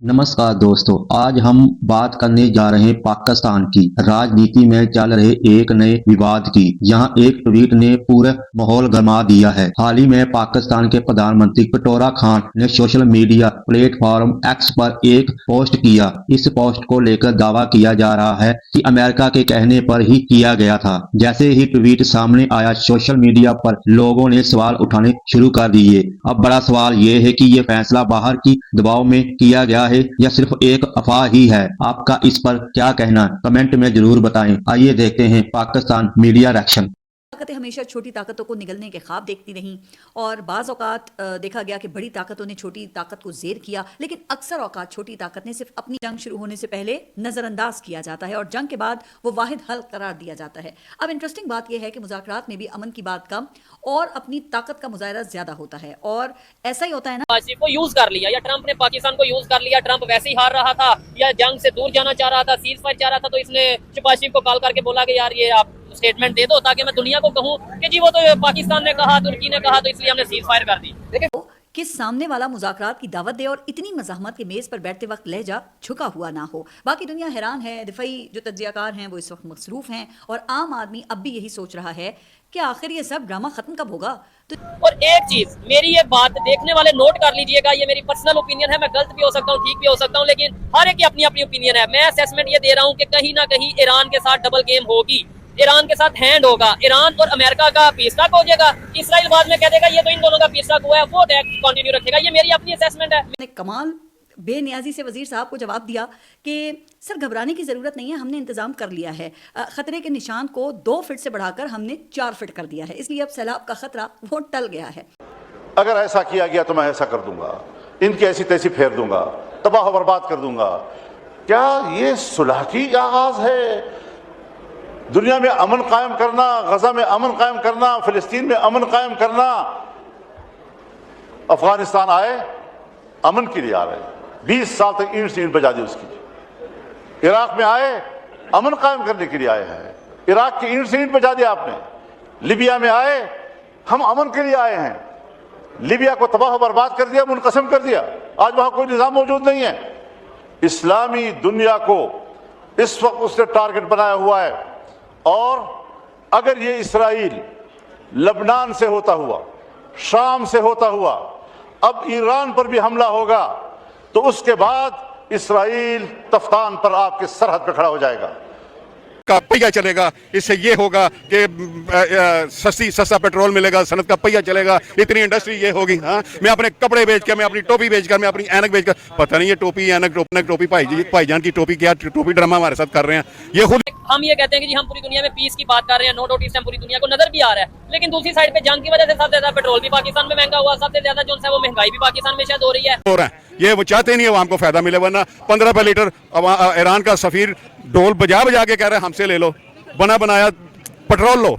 नमस्कार दोस्तों, आज हम बात करने जा रहे हैं पाकिस्तान की राजनीति में चल रहे एक नए विवाद की। यहाँ एक ट्वीट ने पूरा माहौल गरमा दिया है। हाल ही में पाकिस्तान के प्रधानमंत्री कटोरा खान ने सोशल मीडिया प्लेटफॉर्म एक्स पर एक पोस्ट किया। इस पोस्ट को लेकर दावा किया जा रहा है कि अमेरिका के कहने पर ही किया गया था। जैसे ही ट्वीट सामने आया, सोशल मीडिया पर लोगों ने सवाल उठाने शुरू कर दिए। अब बड़ा सवाल ये है कि ये फैसला बाहर की दबाव में किया गया है या सिर्फ एक अफवाह ही है। आपका इस पर क्या कहना है? कमेंट में जरूर बताएं। आइए देखते हैं पाकिस्तान मीडिया रिएक्शन। ताकतें हमेशा छोटी ताकतों को निगलने के ख्वाब देखती रहीं और बाज़ औक़ात देखा गया कि बड़ी ताकतों ने छोटी ताकत को ज़ेर किया, लेकिन अक्सर औक़ात छोटी ताकत ने सिर्फ अपनी जंग शुरू होने से पहले नज़रअंदाज किया जाता है और जंग के बाद वो वाहिद हल करार दिया जाता है। अब इंटरेस्टिंग बात यह है कि मुज़ाकरात में भी अमन की बात कम और अपनी ताकत का मुज़ाहरा ज़्यादा होता है, और ऐसा ही होता है ना। को यूज कर लिया या ट्रंप ने पाकिस्तान को यूज कर लिया। ट्रंप वैसे ही हार रहा था या जंग से दूर जाना चाह रहा था, सीज फायर चाह रहा था, तो इसने शहबाज को कॉल करके बोला कि यार ये आप स्टेटमेंट दे दो ताकि मैं दुनिया को कहूं कि जी वो तो पाकिस्तान ने कहा, तुर्की ने कहा, तो इसलिए हमने सीज फायर कर दी। देखिए कि सामने वाला मुज़ाकरात की दावत दे और इतनी मज़ाहमत के मेज़ पर बैठते वक्त लहजा झुका हुआ ना हो। बाकी दुनिया हैरान है। दिफाई जो तज्ज़ियाकार हैं वो इस वक्त मसरूफ़ हैं और आम आदमी अब भी यही सोच रहा है कि आखिर ये सब ड्रामा ख़त्म कब होगा। और एक चीज, मेरी ये बात देखने वाले नोट कर लीजिएगा, ये मेरी पर्सनल ओपिनियन है, मैं गलत भी हो सकता हूँ, ठीक भी हो सकता हूँ, लेकिन हर एक की अपनी अपनी ओपिनियन है। मैं असेसमेंट ये दे रहा हूँ कि कहीं ना कहीं ईरान के साथ डबल गेम होगी, ईरान के साथ हैंड होगा, ईरान और अमेरिका का पीस टॉक हो जाएगा, इसराइल बाद में कह देगा ये तो इन दोनों का पीस टॉक हुआ है, वो कंटिन्यू रखेगा। ये मेरी अपनी असेसमेंट है। मैंने कमाल बेनियाजी से वजीर साहब को जवाब दिया कि सर घबराने की ज़रूरत नहीं है, हमने इंतज़ाम कर लिया है। ख़तरे के निशान को 2 फीट से बढ़ाकर हमने 4 फीट कर दिया है, इसलिए अब सैलाब का ख़तरा वो टल गया है। अगर ऐसा किया गया तो मैं ऐसा कर दूंगा, इनकी ऐसी तैसी फेर दूंगा, तबाह बर्बाद कर दूंगा। क्या ये सुलह की आगाज है? दुनिया में अमन कायम करना, गजा में अमन कायम करना, फिलिस्तीन में अमन कायम करना। अफगानिस्तान आए अमन के लिए आ रहे, 20 साल तक ईंट से ईंट बजा दी उसकी। इराक में आए अमन कायम करने के लिए आए हैं, इराक की ईंट से ईंट बजा दिया आपने। लिबिया में आए हम अमन के लिए आए हैं, लिबिया को तबाह बर्बाद कर दिया, मुनक़सिम कर दिया। आज वहां कोई निज़ाम मौजूद नहीं है। इस्लामी दुनिया को इस वक्त उसने टारगेट बनाया हुआ है, और अगर ये इसराइल लबनान से होता हुआ, शाम से होता हुआ अब ईरान पर भी हमला होगा, तो उसके बाद इसराइल तफ्तान पर आपके सरहद पर खड़ा हो जाएगा। का पहिया चलेगा, इससे ये होगा कि सस्ता पेट्रोल मिलेगा, सनत का पहिया चलेगा, इतनी इंडस्ट्री ये होगी। हाँ, मैं अपने कपड़े बेच कर, मैं अपनी टोपी बेच कर, मैं अपनी ऐनक बेच कर, पता नहीं ये टोपी ऐनक टोपी भाईजान की टोपी क्या टोपी ड्रामा हमारे साथ कर रहे हैं। ये खुद हम ये कहते हैं कि जी हम पूरी दुनिया में पीस की बात कर रहे हैं, नो डाउट इस टाइम पूरी दुनिया को नजर भी आ रहा है, लेकिन दूसरी साइड पे जंग की वजह से सबसे ज्यादा पेट्रोल भी पाकिस्तान में महंगा हुआ, सबसे ज्यादा जो है वो महंगाई भी पाकिस्तान में शायद हो रही है। ये वो चाहते नहीं है आवाम को फायदा मिले, वरना 15 रुपए लीटर ईरान का सफीर ढोल बजा बजा के कह रहे हैं हमसे ले लो, बना बनाया पेट्रोल लो,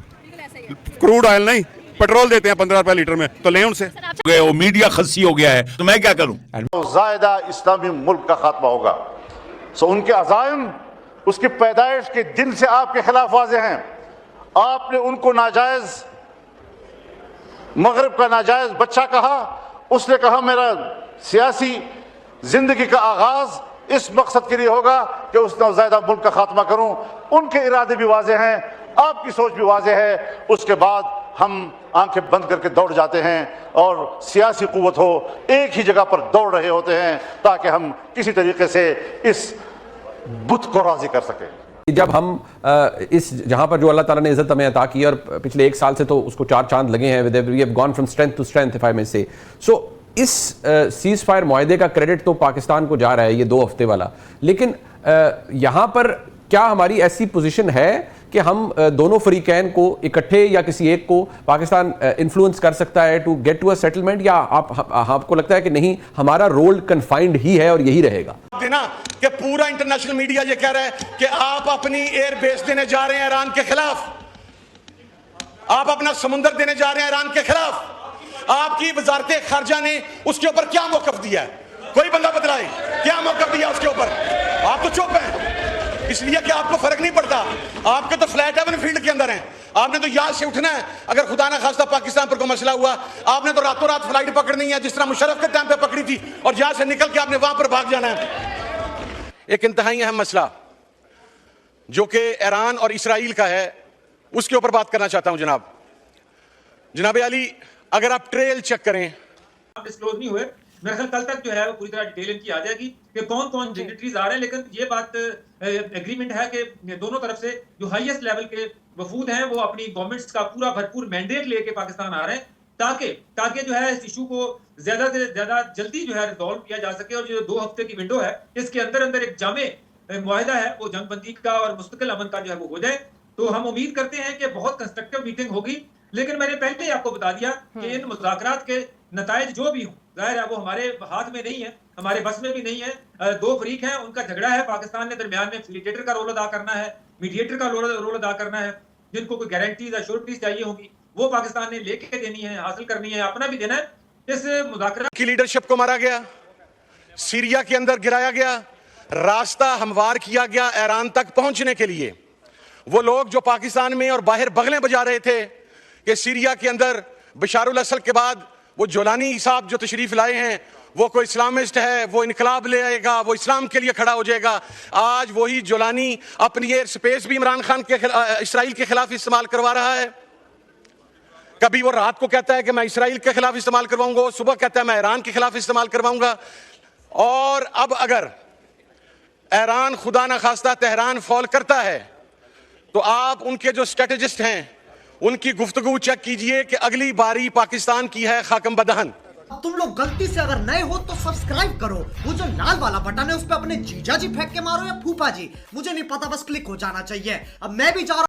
क्रूड ऑयल नहीं, पेट्रोल देते हैं 15 रुपए लीटर में, तो ले उनसे। वो मीडिया खस्सी हो गया है, तो मैं क्या करूं? ज़ायदा इस्लामी मुल्क का खात्मा होगा। सो उनके अज़ाइम उसकी पैदाइश के दिन से आपके खिलाफ वाज़ेह हैं। आपने उनको नाजायज मगरिब का नाजायज बच्चा कहा, उसने कहा मेरा सियासी जिंदगी का आगाज इस मकसद के लिए होगा कि उस नौज़ायदा मुल्क का खात्मा करूं। उनके इरादे भी वाज़ेह हैं, आपकी सोच भी वाज़ेह है। उसके बाद हम आंखें बंद करके दौड़ जाते हैं और सियासी कुव्वत हो एक ही जगह पर दौड़ रहे होते हैं ताकि हम किसी तरीके से इस बुत को राजी कर सकें। जब हम इस जहां पर जो अल्लाह ताला ने इज्जत हमें अता की, और पिछले 1 साल से तो उसको 4 चांद लगे हैं, we have gone from strength to strength if I may say. So इस सीज फायर मुआहदे का क्रेडिट तो पाकिस्तान को जा रहा है, ये 2 हफ्ते वाला, लेकिन यहाँ पर क्या हमारी ऐसी पोजीशन है कि हम दोनों फरीकैन को इकट्ठे या किसी एक को पाकिस्तान इन्फ्लुएंस कर सकता है to get to a settlement, या आपको लगता है कि नहीं हमारा रोल कन्फाइंड ही है और यही रहेगा? देना कि पूरा इंटरनेशनल मीडिया ये कह रहा है कि आप अपनी एयर बेस देने जा रहे हैं ईरान के खिलाफ, आप अपना समुंदर देने जा रहे हैं ईरान के खिलाफ। आपकी वजारत खारजा ने उसके ऊपर क्या मौकफ दिया है? कोई बंदा बतलाए क्या मौकफ दिया उसके ऊपर? आप तो चुप हैं, इसलिए कि आपको फर्क नहीं पड़ता। आपके तो फ्लैट हेवन फील्ड के अंदर हैं, آپ نے تو یہاں سے اٹھنا ہے. اگر خدا نہ خواستہ پاکستان پر کوئی مسئلہ ہوا, آپ نے تو راتوں رات فلائٹ پکڑنی ہے جس طرح مشرف کے ٹائم پہ پکڑی تھی, اور یہاں سے نکل کے آپ نے وہاں پر بھاگ جانا ہے. ایک انتہائی اہم مسئلہ جو کہ ایران اور اسرائیل کا ہے, اس کے اوپر بات کرنا چاہتا ہوں. جناب علی, اگر آپ ٹریل چیک کریں, ڈسکلوز نہیں ہوئے, میرا خیال کل تک جو ہے وہ پوری طرح ڈیٹیل ان کی آ جائے گی کہ کون کون ڈگنیٹریز آ رہے ہیں. لیکن یہ بات ایگریمنٹ ہے کہ دونوں طرف سے جو ہائیسٹ لیول کے وفود ہیں وہ اپنی گورنمنٹس کا پورا بھرپور مینڈیٹ لے کے پاکستان آ رہے ہیں تاکہ جو ہے اس ایشو کو زیادہ سے زیادہ جلدی جو ہے ریزالو کیا جا سکے, اور جو 2 ہفتے کی ونڈو ہے اس کے اندر ایک جامع معاہدہ ہے وہ جنگ بندی کا اور مستقل امن کا جو ہے وہ ہو جائے. تو ہم امید کرتے ہیں کہ بہت کنسٹرکٹیو میٹنگ ہوگی. لیکن میں نے پہلے ہی آپ کو بتا دیا کہ ان مذاکرات کے نتائج جو بھی ہوں, ظاہر ہے وہ ہمارے ہاتھ میں نہیں ہے, ہمارے بس میں بھی نہیں ہے. 2 فریق ہیں, ان کا جھگڑا ہے, پاکستان نے درمیان میں فیلیٹیٹر کا رول ادا کرنا ہے, میڈیٹر کا رول ادا کرنا ہے. جن کو کوئی گارنٹیز یا شورٹیز چاہیے ہوں گی وہ پاکستان نے لے کے دینی ہے, حاصل کرنی ہے, اپنا بھی دینا ہے. اس مذاکرات کی لیڈرشپ کو مارا گیا, سیریا کے اندر گرایا گیا, راستہ ہموار کیا گیا ایران تک پہنچنے کے لیے. وہ لوگ جو پاکستان میں اور باہر بغلیں بجا رہے تھے کہ سیریا کے اندر بشار الاسد کے بعد وہ جولانی صاحب جو تشریف لائے ہیں وہ کوئی اسلامسٹ ہے, وہ انقلاب لے آئے گا, وہ اسلام کے لیے کھڑا ہو جائے گا. آج وہی جولانی اپنی ایئر سپیس بھی عمران خان کے اسرائیل کے خلاف استعمال کروا رہا ہے. کبھی وہ رات کو کہتا ہے کہ میں اسرائیل کے خلاف استعمال کرواؤں گا, صبح کہتا ہے میں ایران کے خلاف استعمال کرواؤں گا. اور اب اگر ایران خدا نہ خواستہ تہران فال کرتا ہے تو آپ ان کے جو اسٹریٹجسٹ ہیں ان کی گفتگو چیک کیجئے کہ اگلی باری پاکستان کی ہے خاکم بدہن. تم لوگ غلطی سے اگر نئے ہو تو سبسکرائب کرو, وہ جو لال والا بٹن ہے اس پہ اپنے جیجا جی پھینک کے مارو یا پھوپا جی, مجھے نہیں پتا, بس کلک ہو جانا چاہیے. اب میں بھی جا رہا